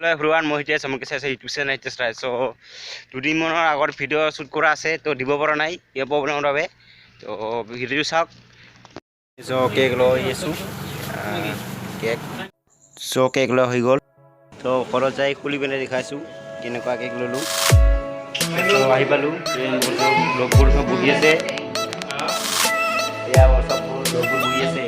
Hello everyone, মই Hitesh আমাকে চাইছে ইউটিউব চেনেল Hitesh ৰাই সো দুদিন মানৰ আগৰ ভিডিও শুট কৰা আছে তো দিব পৰা নাই এই প্ৰব্লেমৰ বাবে তো ভিডিও চাওক সো কেক লৈ আছো কেক সো কেক লৈ হৈ গল তো ঘৰত যাই খুলি পিনে দেখাইছো কেনেকুৱা কেক ললো তো আহি পালো লগবোৰ সব বহি আছে এয়া সব লগবোৰ বহি আছে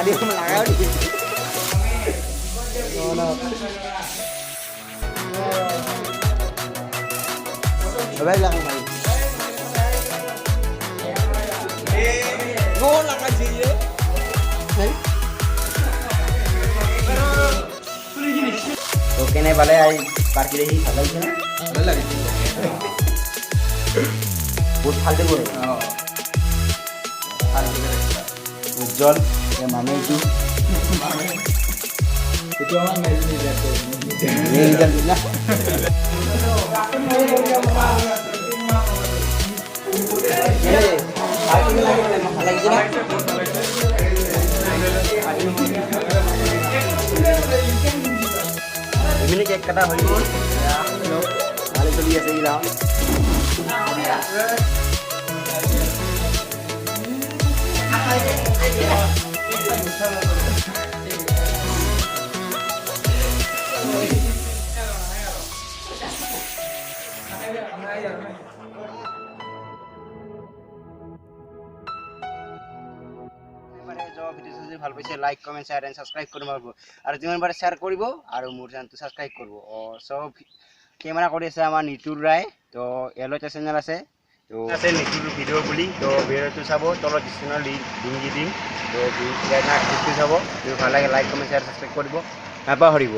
Dia melanggar di. No no. Coba lang mai. Go lang aja ya. Nahi. Oke nih balik ay parkir hi salah sih na. Salah lagi. Buat hal deh gue. Oh. Hal deh. Ujol ya mame itu orang ini jatuh ini jatuhnya ini kayak kata Hollywood ya kali itu biasa hilang ভাল পাইছে like comment share and subscribe কৰি মাৰিব আৰু যিমান পাৰে share কৰিব আৰু মোৰ চেনেলটো সাবস্ক্ৰাইব কৰিব সব ক্যামেৰা কৰি আছে আমাৰ নিতুৰ ৰায় তো এলটা চেনেল আছে তো আছে নিতুৰ ভিডিও বুলি তো ভিডিওটো চাব তলত ডিসক্ৰিপচনৰ লিংক দি দিম তো ভিডিওটো চাব যদি ভাল লাগে লাইক কমেন্ট শেয়াৰ সাবস্ক্ৰাইব কৰিব নাপাহৰিব